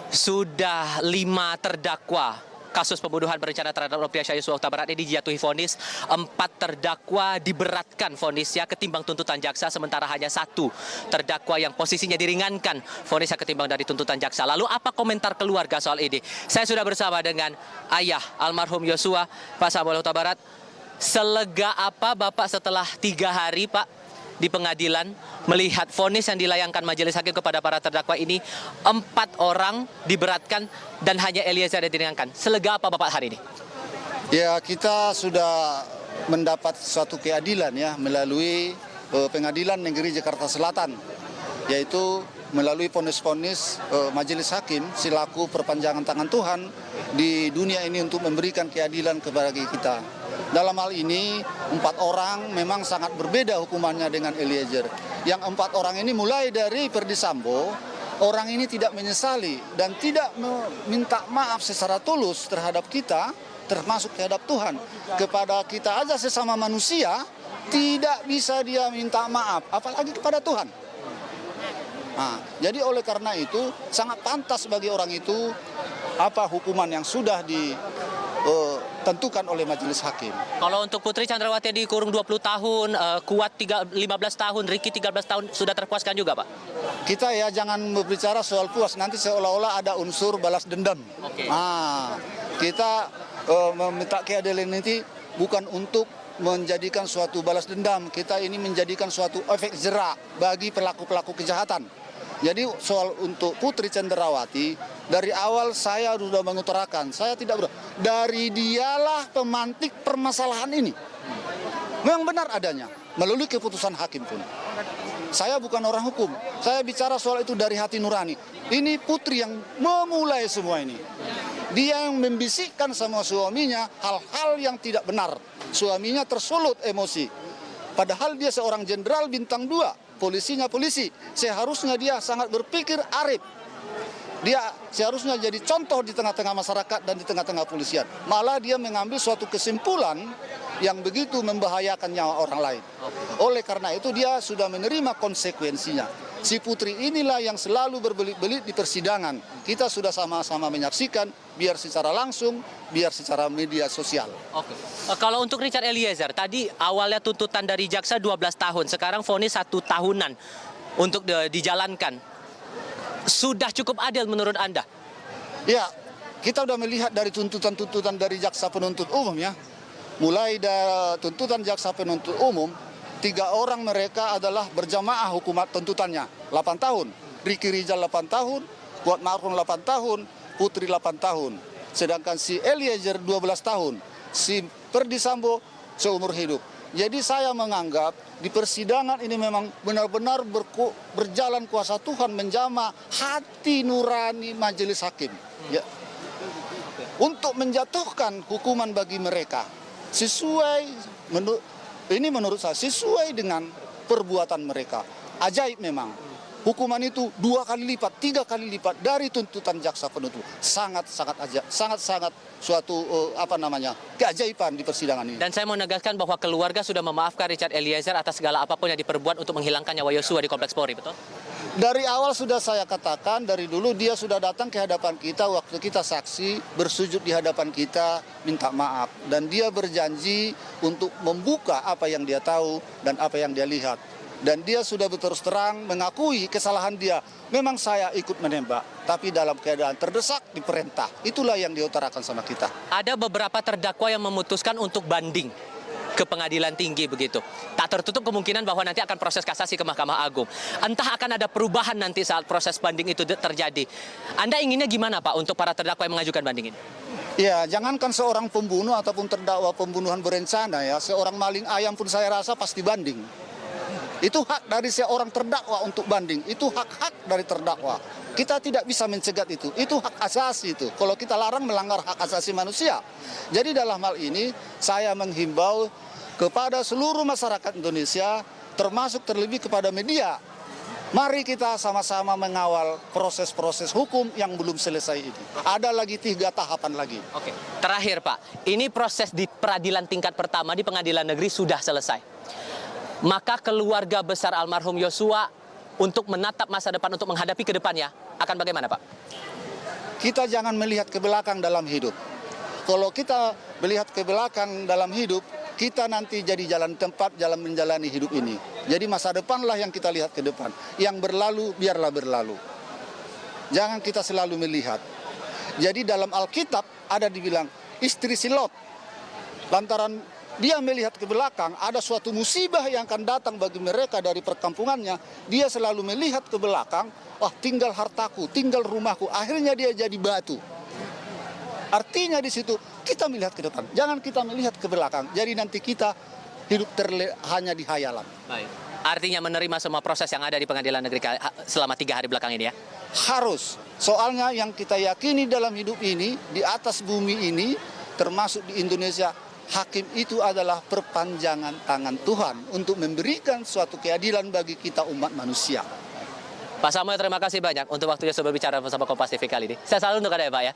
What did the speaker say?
Sudah 5 terdakwa kasus pembunuhan berencana terhadap Nofriansah Yosua Huta Barat ini dijatuhi vonis. 4 terdakwa diberatkan vonisnya ketimbang tuntutan jaksa, sementara hanya 1 terdakwa yang posisinya diringankan vonisnya ketimbang dari tuntutan jaksa. Lalu apa komentar keluarga soal ini? Saya sudah bersama dengan ayah almarhum Yosua, Pak Samuel Huta Barat. Selega apa Bapak setelah 3 hari Pak di pengadilan melihat vonis yang dilayangkan majelis hakim kepada para terdakwa ini? 4 orang diberatkan dan hanya Eliezer yang diringankan. Selega apa Bapak hari ini? Ya, kita sudah mendapat suatu keadilan ya melalui Pengadilan Negeri Jakarta Selatan, yaitu melalui vonis-vonis majelis hakim selaku perpanjangan tangan Tuhan di dunia ini untuk memberikan keadilan kepada kita. Dalam hal ini 4 orang memang sangat berbeda hukumannya dengan Eliezer. Yang 4 orang ini mulai dari Ferdy Sambo, orang ini tidak menyesali dan tidak meminta maaf secara tulus terhadap kita, termasuk terhadap Tuhan. Kepada kita aja sesama manusia tidak bisa dia minta maaf, apalagi kepada Tuhan. Nah, jadi oleh karena itu sangat pantas bagi orang itu apa hukuman yang sudah ditentukan oleh majelis hakim. Kalau untuk Putri Chandrawati dikurung 20 tahun, Kuat 15 tahun, Ricky 13 tahun, sudah terpuaskan juga Pak? Kita ya jangan berbicara soal puas, nanti seolah-olah ada unsur balas dendam. Oke. Nah, kita meminta keadilan ini bukan untuk menjadikan suatu balas dendam, kita ini menjadikan suatu efek jerak bagi pelaku-pelaku kejahatan. Jadi soal untuk Putri Chandrawati, dari awal saya sudah mengutarakan, saya tidak dari dialah pemantik permasalahan ini. Memang benar adanya, melalui keputusan hakim pun. Saya bukan orang hukum, saya bicara soal itu dari hati nurani. Ini Putri yang memulai semua ini. Dia yang membisikkan sama suaminya hal-hal yang tidak benar. Suaminya tersulut emosi. Padahal dia seorang jenderal bintang 2. Polisinya polisi, seharusnya dia sangat berpikir arif. Dia seharusnya jadi contoh di tengah-tengah masyarakat dan di tengah-tengah polisian. Malah dia mengambil suatu kesimpulan yang begitu membahayakan nyawa orang lain. Oleh karena itu dia sudah menerima konsekuensinya. Si Putri inilah yang selalu berbelit-belit di persidangan. Kita sudah sama-sama menyaksikan, biar secara langsung, biar secara media sosial. Oke. Kalau untuk Richard Eliezer, tadi awalnya tuntutan dari jaksa 12 tahun, sekarang vonis 1 tahunan untuk dijalankan. Sudah cukup adil menurut Anda? Ya, kita sudah melihat dari tuntutan-tuntutan dari jaksa penuntut umum ya. Mulai dari tuntutan jaksa penuntut umum, 3 orang mereka adalah berjamaah hukuman tuntutannya 8 tahun. Ricky Rizal 8 tahun, Kuat Ma'ruf 8 tahun, Putri 8 tahun. Sedangkan si Eliezer 12 tahun, si Ferdy Sambo seumur hidup. Jadi saya menganggap di persidangan ini memang benar-benar berjalan kuasa Tuhan menjamah hati nurani majelis hakim. Ya. Untuk menjatuhkan hukuman bagi mereka sesuai menurut saya sesuai dengan perbuatan mereka. Ajaib memang. Hukuman itu 2 kali lipat, 3 kali lipat dari tuntutan jaksa penuntut. Sangat-sangat ajaib, sangat-sangat suatu keajaiban di persidangan ini. Dan saya mau menegaskan bahwa keluarga sudah memaafkan Richard Eliezer atas segala apapun yang diperbuat untuk menghilangkan nyawa Yosua di Kompleks Polri, betul? Dari awal sudah saya katakan, dari dulu dia sudah datang ke hadapan kita waktu kita saksi, bersujud di hadapan kita, minta maaf. Dan dia berjanji untuk membuka apa yang dia tahu dan apa yang dia lihat. Dan dia sudah berterus terang mengakui kesalahan dia. Memang saya ikut menembak, tapi dalam keadaan terdesak diperintah. Itulah yang diutarakan sama kita. Ada beberapa terdakwa yang memutuskan untuk banding ke pengadilan tinggi begitu. Tak tertutup kemungkinan bahwa nanti akan proses kasasi ke Mahkamah Agung. Entah akan ada perubahan nanti saat proses banding itu terjadi. Anda inginnya gimana Pak untuk para terdakwa yang mengajukan banding ini? Ya, jangankan seorang pembunuh ataupun terdakwa pembunuhan berencana ya, seorang maling ayam pun saya rasa pasti banding. Itu hak dari seorang terdakwa untuk banding, itu hak-hak dari terdakwa. Kita tidak bisa mencegat itu hak asasi itu. Kalau kita larang melanggar hak asasi manusia. Jadi dalam hal ini saya menghimbau kepada seluruh masyarakat Indonesia, termasuk terlebih kepada media. Mari kita sama-sama mengawal proses-proses hukum yang belum selesai ini. Ada lagi 3 tahapan lagi. Oke, terakhir Pak, ini proses di peradilan tingkat pertama di pengadilan negeri sudah selesai. Maka keluarga besar almarhum Yosua untuk menatap masa depan, untuk menghadapi ke depannya, akan bagaimana Pak? kita jangan melihat ke belakang dalam hidup. Kalau kita melihat ke belakang dalam hidup, kita nanti jadi jalan tempat jalan menjalani hidup ini. Jadi masa depanlah yang kita lihat ke depan. Yang berlalu, biarlah berlalu. Jangan kita selalu melihat. Jadi dalam Alkitab ada dibilang, istri si Lot, lantaran dia melihat ke belakang, ada suatu musibah yang akan datang bagi mereka dari perkampungannya. Dia selalu melihat ke belakang, tinggal hartaku, tinggal rumahku. Akhirnya dia jadi batu. Artinya di situ kita melihat ke depan, jangan kita melihat ke belakang. Jadi nanti kita hidup hanya di hayalan. Baik. Artinya menerima semua proses yang ada di pengadilan negeri selama 3 hari belakang ini ya? Harus. Soalnya yang kita yakini dalam hidup ini, di atas bumi ini, termasuk di Indonesia, hakim itu adalah perpanjangan tangan Tuhan untuk memberikan suatu keadilan bagi kita umat manusia. Pak Samuel, terima kasih banyak untuk waktunya sudah berbicara bersama Kompas TV kali ini. Saya selalu untuk Anda ya Pak ya.